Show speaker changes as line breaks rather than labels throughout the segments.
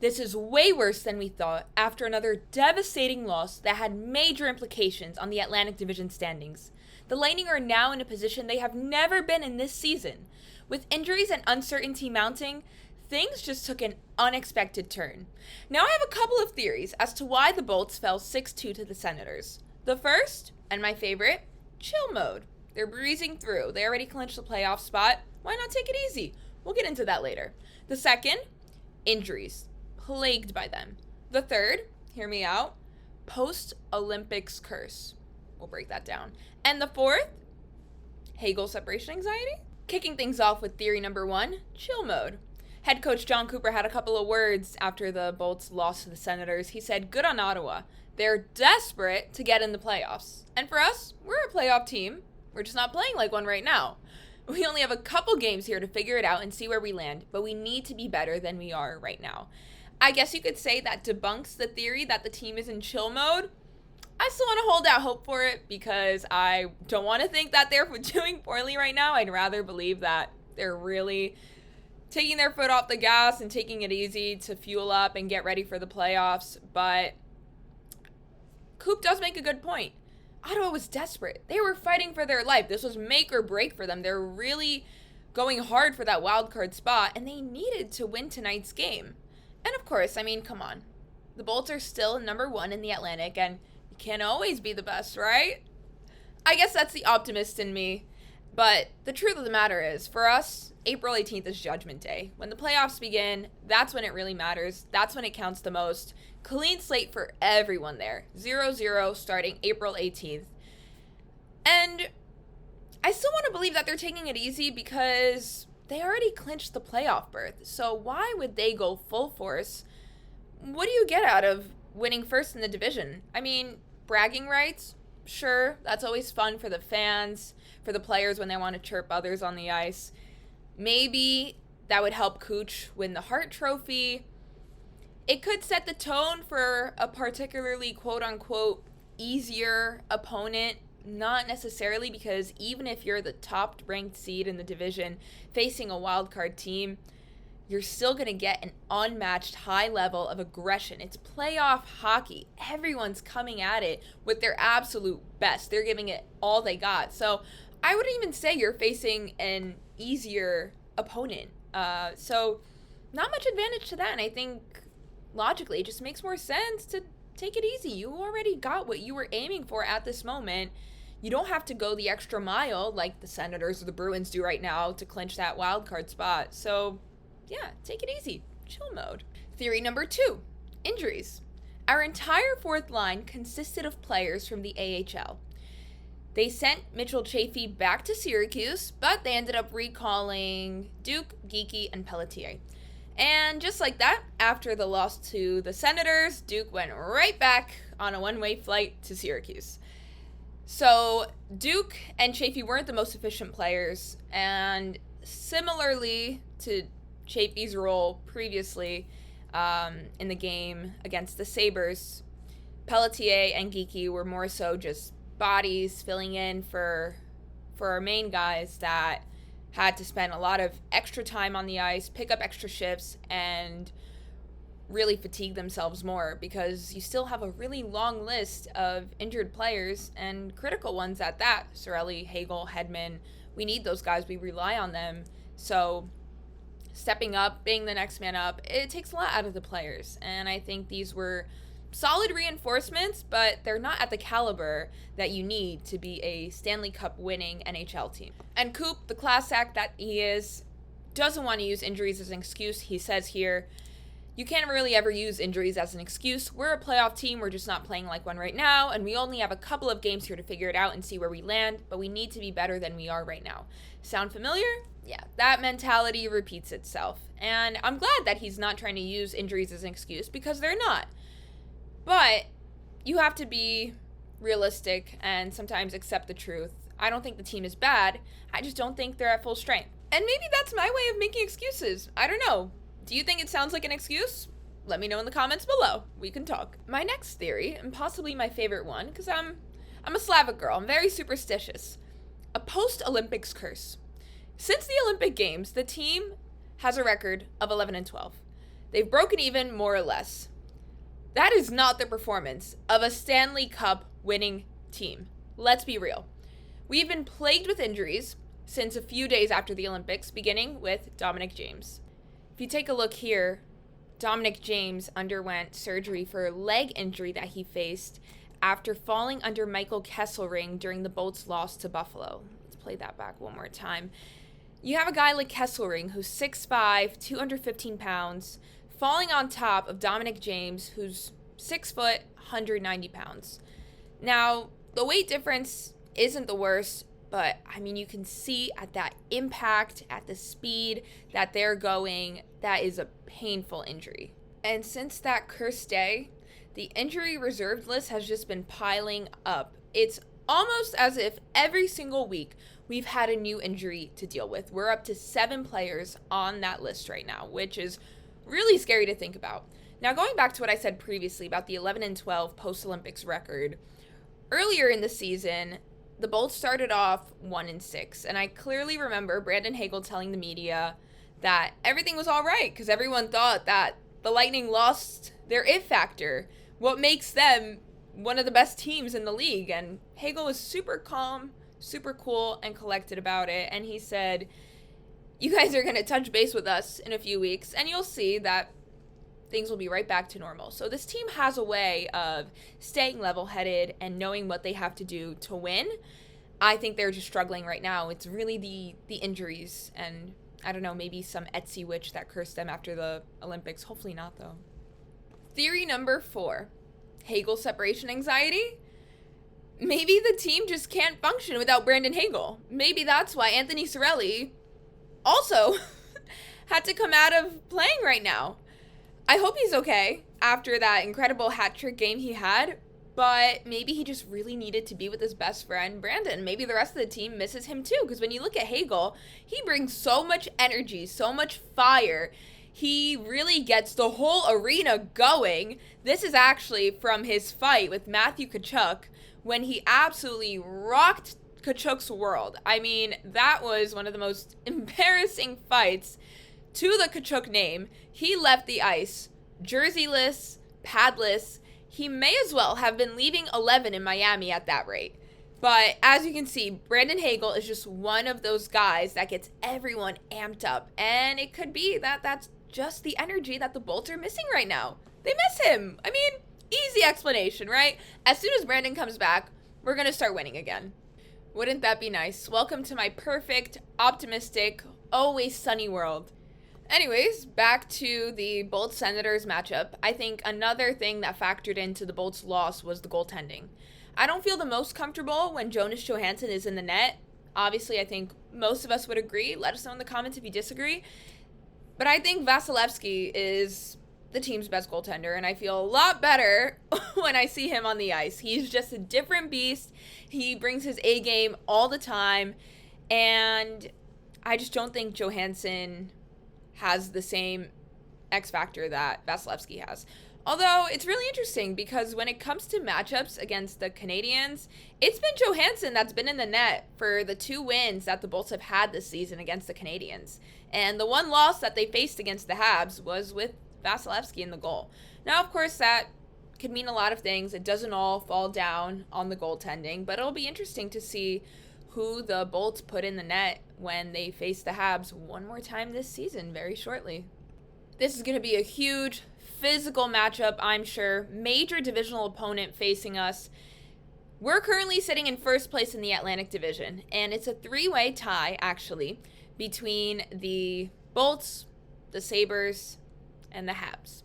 This is way worse than we thought after another devastating loss that had major implications on the Atlantic Division standings. The Lightning are now in a position they have never been in this season. With injuries and uncertainty mounting, things just took an unexpected turn. Now I have a couple of theories as to why the Bolts fell 6-2 to the Senators. The first, and my favorite, chill mode. They're breezing through. They already clinched the playoff spot. Why not take it easy? We'll get into that later. The second, injuries. Plagued by them. The third, hear me out, post-Olympics curse. We'll break that down. And the fourth, Hagel separation anxiety? Kicking things off with theory number 1, chill mode. Head coach John Cooper had a couple of words after the Bolts lost to the Senators. He said, good on Ottawa. They're desperate to get in the playoffs. And for us, we're a playoff team. We're just not playing like one right now. We only have a couple games here to figure it out and see where we land, but we need to be better than we are right now. I guess you could say that debunks the theory that the team is in chill mode. I still want to hold out hope for it because I don't want to think that they're doing poorly right now. I'd rather believe that they're really taking their foot off the gas and taking it easy to fuel up and get ready for the playoffs. But Coop does make a good point. Ottawa was desperate. They were fighting for their life. This was make or break for them. They're really going hard for that wild card spot, and they needed to win tonight's game. And of course, I mean, come on. The Bolts are still number 1 in the Atlantic, and you can't always be the best, right? I guess that's the optimist in me. But the truth of the matter is, for us, April 18th is Judgment Day. When the playoffs begin, that's when it really matters. That's when it counts the most. Clean slate for everyone there. 0-0 starting April 18th. And I still want to believe that they're taking it easy because they already clinched the playoff berth. So why would they go full force? What do you get out of winning first in the division? I mean, bragging rights? Sure, that's always fun for the fans, for the players when they want to chirp others on the ice. Maybe that would help Cooch win the Hart Trophy. It could set the tone for a particularly quote-unquote easier opponent. Not necessarily, because even if you're the top-ranked seed in the division facing a wildcard team, you're still going to get an unmatched high level of aggression. It's playoff hockey. Everyone's coming at it with their absolute best. They're giving it all they got. So I wouldn't even say you're facing an easier opponent. So not much advantage to that. And I think logically it just makes more sense to take it easy. You already got what you were aiming for at this moment. You don't have to go the extra mile like the Senators or the Bruins do right now to clinch that wild card spot. So yeah, take it easy. Chill mode. Theory number 2, injuries. Our entire fourth line consisted of players from the AHL. They sent Mitchell Chaffee back to Syracuse, but they ended up recalling Duke, Geekie, and Pelletier. And just like that, after the loss to the Senators, Duke went right back on a one-way flight to Syracuse. So Duke and Chaffee weren't the most efficient players, and similarly to Chaffee's role previously in the game against the Sabres, Pelletier and Geekie were more so just bodies filling in for our main guys that had to spend a lot of extra time on the ice, pick up extra shifts, and really fatigue themselves more because you still have a really long list of injured players and critical ones at that. Cirelli, Hagel, Hedman, we need those guys. We rely on them. So stepping up, being the next man up, it takes a lot out of the players. And I think these were solid reinforcements, but they're not at the caliber that you need to be a Stanley Cup winning NHL team. And Coop, the class act that he is, doesn't want to use injuries as an excuse. He says here, you can't really ever use injuries as an excuse. We're a playoff team. We're just not playing like one right now, and we only have a couple of games here to figure it out and see where we land, but we need to be better than we are right now. Sound familiar? Yeah, that mentality repeats itself. And I'm glad that he's not trying to use injuries as an excuse, because they're not. But you have to be realistic and sometimes accept the truth. I don't think the team is bad. I just don't think they're at full strength. And maybe that's my way of making excuses. I don't know. Do you think it sounds like an excuse? Let me know in the comments below. We can talk. My next theory, and possibly my favorite one, because I'm a Slavic girl. I'm very superstitious. A post-Olympics curse. Since the Olympic Games, the team has a record of 11-12. They've broken even, more or less. That is not the performance of a Stanley Cup winning team. Let's be real. We've been plagued with injuries since a few days after the Olympics, beginning with Dominic James. If you take a look here, Dominic James underwent surgery for a leg injury that he faced after falling under Michael Kesselring during the Bolts' loss to Buffalo. Let's play that back one more time. You have a guy like Kesselring, who's 6'5", 215 pounds, falling on top of Dominic James, who's 6 foot, 190 pounds. Now, the weight difference isn't the worst, but I mean, you can see at that impact, at the speed that they're going, that is a painful injury. And since that cursed day, the injury reserve list has just been piling up. It's almost as if every single week we've had a new injury to deal with. We're up to 7 players on that list right now, which is really scary to think about. Now, going back to what I said previously about the 11-12 post-Olympics record, earlier in the season, the Bolts started off 1-6, and I clearly remember Brandon Hagel telling the media that everything was all right because everyone thought that the Lightning lost their it factor, what makes them one of the best teams in the league. And Hagel was super calm, super cool, and collected about it, and he said, you guys are going to touch base with us in a few weeks, and you'll see that things will be right back to normal. So this team has a way of staying level-headed and knowing what they have to do to win. I think they're just struggling right now. It's really the injuries and, I don't know, maybe some Etsy witch that cursed them after the Olympics. Hopefully not, though. Theory number 4, Hagel separation anxiety. Maybe the team just can't function without Brandon Hagel. Maybe that's why Anthony Cirelli also had to come out of playing right now. I hope he's okay after that incredible hat trick game he had, but maybe he just really needed to be with his best friend, Brandon. Maybe the rest of the team misses him too, because when you look at Hagel, he brings so much energy, so much fire. He really gets the whole arena going. This is actually from his fight with Matthew Tkachuk when he absolutely rocked Tkachuk's world. I mean, that was one of the most embarrassing fights to the Tkachuk name. He left the ice jerseyless, padless. He may as well have been leaving 11 in Miami at that rate. But as you can see, Brandon Hagel is just one of those guys that gets everyone amped up. And it could be that that's just the energy that the Bolts are missing right now. They miss him. I mean, easy explanation, right? As soon as Brandon comes back, we're going to start winning again. Wouldn't that be nice? Welcome to my perfect, optimistic, always sunny world. Anyways, back to the Bolts-Senators matchup. I think another thing that factored into the Bolts' loss was the goaltending. I don't feel the most comfortable when Jonas Johansson is in the net. Obviously, I think most of us would agree. Let us know in the comments if you disagree. But I think Vasilevskiy is the team's best goaltender, and I feel a lot better when I see him on the ice. He's just a different beast. He brings his A game all the time, and I just don't think Johansson has the same X factor that Vasilevskiy has. Although, it's really interesting because when it comes to matchups against the Canadiens, it's been Johansson that's been in the net for the 2 wins that the Bolts have had this season against the Canadiens. And the one loss that they faced against the Habs was with Vasilevskiy in the goal. Now, of course, that could mean a lot of things. It doesn't all fall down on the goaltending, but it'll be interesting to see who the Bolts put in the net when they face the Habs one more time this season very shortly. This is going to be a huge physical matchup, I'm sure. Major divisional opponent facing us. We're currently sitting in first place in the Atlantic Division, and it's a 3-way tie, actually, between the Bolts, the Sabres, and the Habs.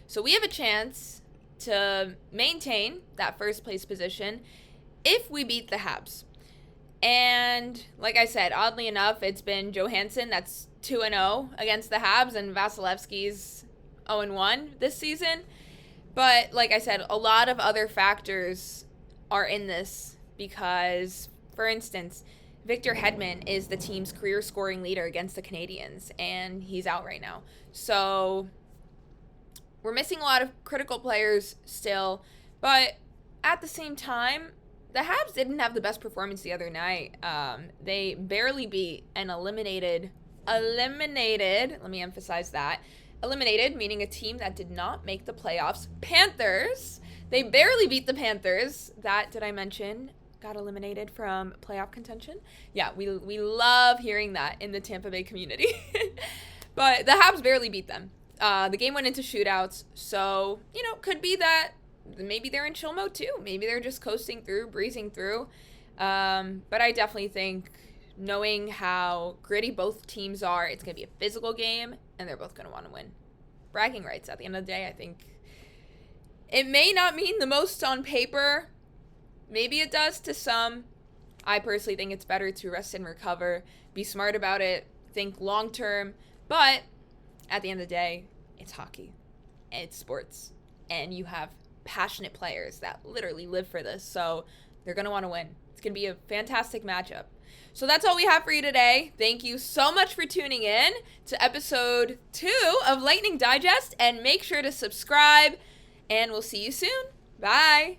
So we have a chance to maintain that first place position if we beat the Habs. And like I said, oddly enough, it's been Johansson that's 2-0 against the Habs, and Vasilevskiy's 0-1 this season. But like I said, a lot of other factors are in this because, for instance, Victor Hedman is the team's career scoring leader against the Canadiens, and he's out right now. So we're missing a lot of critical players still, but at the same time, the Habs didn't have the best performance the other night. They barely beat an eliminated, let me emphasize that, Eliminated, meaning a team that did not make the playoffs. Panthers, they barely beat the Panthers. That, did I mention, got eliminated from playoff contention? Yeah, we love hearing that in the Tampa Bay community. But the Habs barely beat them. The game went into shootouts, so, could be that maybe they're in chill mode too. Maybe they're just coasting through, breezing through. But I definitely think, knowing how gritty both teams are, it's going to be a physical game, and they're both going to want to win. Bragging rights at the end of the day, I think. It may not mean the most on paper. Maybe it does to some. I personally think it's better to rest and recover, be smart about it, think long term. But at the end of the day, it's hockey, and it's sports, and you have passionate players that literally live for this, so they're going to want to win. It's going to be a fantastic matchup. So that's all we have for you today. Thank you so much for tuning in to episode 2 of Lightning Digest, and make sure to subscribe, and we'll see you soon. Bye.